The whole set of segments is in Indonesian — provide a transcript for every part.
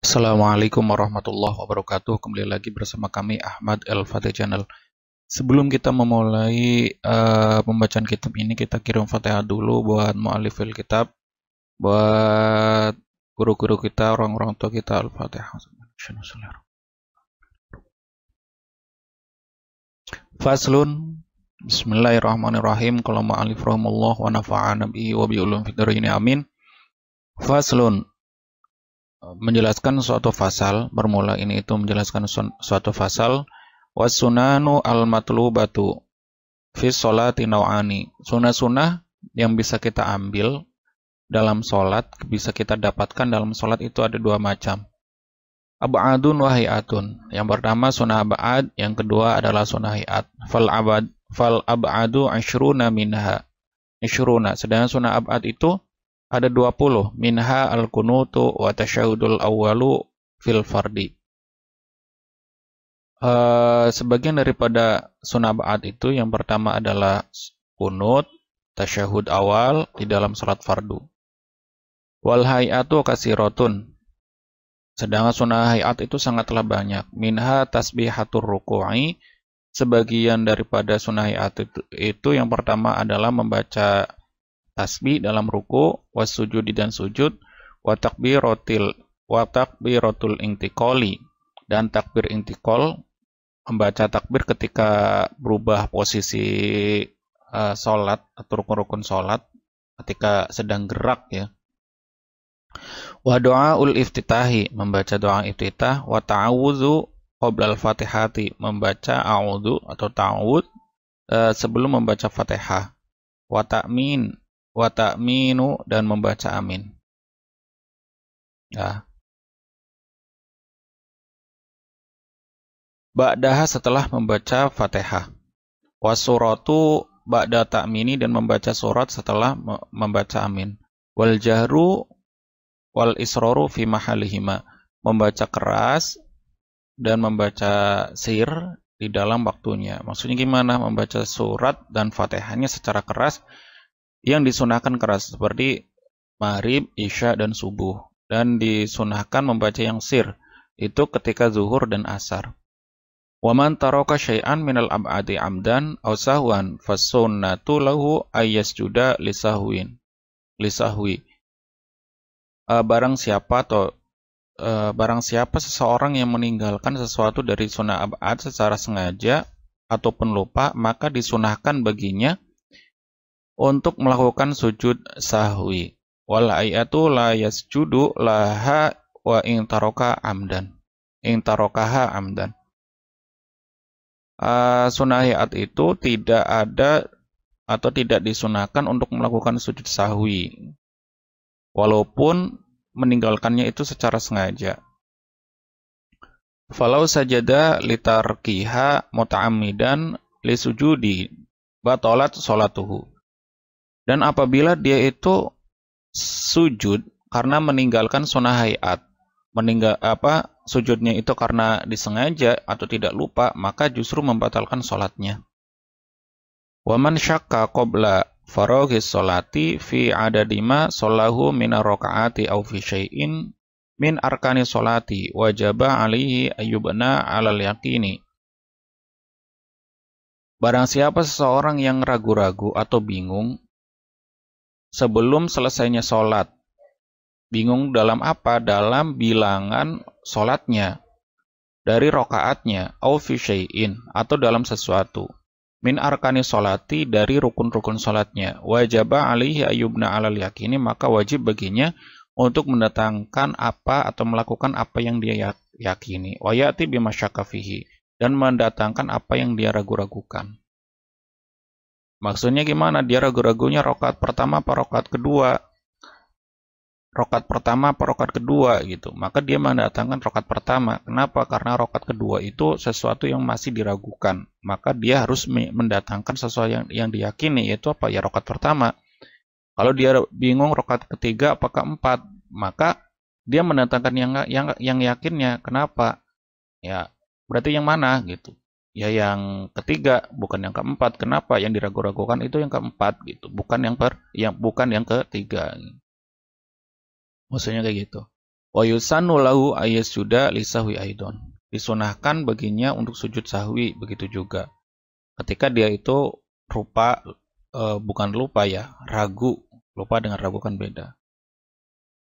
Assalamualaikum warahmatullahi wabarakatuh. Kembali lagi bersama kami Ahmad El-Fatih Channel. Sebelum kita memulai pembacaan kitab ini, kita kirim Fatihah dulu buat mu'alifil kitab, buat guru-guru kita, orang-orang tua kita. Al-Fatihah. Faslun. Bismillahirrahmanirrahim. Kalau mu'alif rahimahullah wa nafa'ana bihi wa bi'ulum fitrin amin. Faslun. Menjelaskan suatu fasal, bermula ini itu menjelaskan suatu fasal. Wasunanu al-matlubatu fi sholati naw'ani. Sunnah-sunnah yang bisa kita ambil dalam sholat, bisa kita dapatkan dalam sholat itu ada dua macam. Ab'adun wa hi'atun. Yang pertama sunnah ab'ad, yang kedua adalah sunnah hi'at. Fal ab'adu ashruna minha. Ashruna. Sedangkan sunnah ab'ad itu ada 20. Minha al-kunutu wa tasyahudul awwalu fil fardi. Sebagian daripada sunnah ba'ad itu yang pertama adalah kunut, tasyahud awal di dalam salat fardu. Wal hay'atu kasiratun. Sedangkan sunnah hay'at itu sangatlah banyak. Minha tasbihatur ruku'i. Sebagian daripada sunnah hay'at itu yang pertama adalah membaca tasbih dalam ruku, wasujudi dan sujud, wa takbiratul intiqali, dan takbir intiqal, membaca takbir ketika berubah posisi sholat atau rukun-rukun sholat ketika sedang gerak ya. Wa doaul iftitahi, membaca doa iftitah, wa ta'awudzu qabla al-fatihati, membaca a'udzu atau ta'awud sebelum membaca Fatihah. Wa ta'minu dan membaca amin. Ya. Ba'daha setelah membaca Fatihah. Wasuratu ba'da ta'mini dan membaca surat setelah membaca amin. Wal jahru wal isroru fi mahalihima, membaca keras dan membaca sir di dalam waktunya. Maksudnya gimana? Membaca surat dan Fatihahnya secara keras, yang disunahkan keras seperti maghrib, isya, dan subuh. Dan disunahkan membaca yang sir, itu ketika zuhur dan asar. Waman taraka syai'an minal ab'adi amdan aw sahwan fasunnatu lahu ayyasjuda lisahwi. Barang siapa seseorang yang meninggalkan sesuatu dari sunnah ab'ad secara sengaja ataupun lupa, maka disunahkan baginya untuk melakukan sujud sahwi. Wal ayatu la yasjudu laha wa in tarakaha amdan. Sunnah hayat itu tidak ada atau tidak disunahkan untuk melakukan sujud sahwi, walaupun meninggalkannya itu secara sengaja. Falau sajada litarkiha muta'ammidan lisujudi batalat sholatuhu. Dan apabila dia itu sujud karena meninggalkan sunnah hayat, sujudnya itu karena disengaja atau tidak lupa, maka justru membatalkan sholatnya. Waman syakka qabla faraghis sholati fi adadima sholahu minar rakaati aw fi syai'in min arkani sholati wajaba alaihi ayyubna alal yaqini. Barang siapa seseorang yang ragu-ragu atau bingung sebelum selesainya sholat. Bingung dalam apa? Dalam bilangan sholatnya, dari rokaatnya, au fi syai'in, atau dalam sesuatu. Min arkani sholati, dari rukun-rukun sholatnya. Wajaba alaihi ayyubna alal yakini, maka wajib baginya untuk mendatangkan apa atau melakukan apa yang dia yakini. Wa ya'ti bima syakka fihi, dan mendatangkan apa yang dia ragu-ragukan. Maksudnya gimana? Dia ragu-ragunya rokaat pertama apa rokaat kedua? Rokaat pertama apa rokaat kedua gitu. Maka dia mendatangkan rokaat pertama. Kenapa? Karena rokaat kedua itu sesuatu yang masih diragukan. Maka dia harus mendatangkan sesuatu yang diyakini, yaitu apa? Ya rokaat pertama. Kalau dia bingung rokaat ketiga apa keempat, maka dia mendatangkan yang yakinnya. Kenapa? Ya berarti yang mana gitu? Ya yang ketiga, bukan yang keempat. Kenapa? Yang diragu-ragukan itu yang keempat gitu, bukan yang ketiga. Maksudnya kayak gitu. Wa yusannu lahu ayyasjuda lisahwi aidon. Disunahkan baginya untuk sujud sahwi, begitu juga. Ketika dia itu bukan lupa ya, ragu. Lupa dengan ragu kan beda.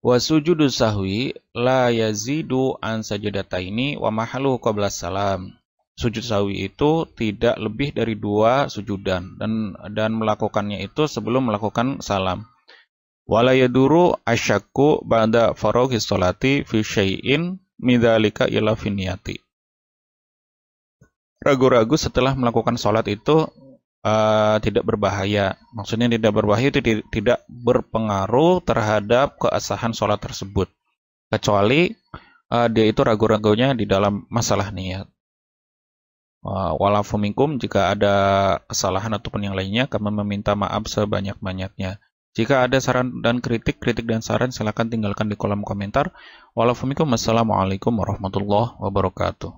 Wa sujudu sahwi la yazidu an sajadataini wa mahaluhu qabla salam. Sujud sahwi itu tidak lebih dari 2 sujudan dan melakukannya itu sebelum melakukan salam. Wala yaduru asyakku ba'da faraghi sholati fi syai'in midzalika ila finiyati. Ragu-ragu setelah melakukan sholat itu tidak berbahaya. Maksudnya tidak berbahaya itu tidak berpengaruh terhadap keabsahan sholat tersebut. Kecuali dia itu ragu-ragunya di dalam masalah niat. Walafu minkum, jika ada kesalahan ataupun yang lainnya, kami meminta maaf sebanyak-banyaknya. Jika ada saran dan kritik dan saran silakan tinggalkan di kolom komentar. Walafu minkum, wassalamualaikum warahmatullahi wabarakatuh.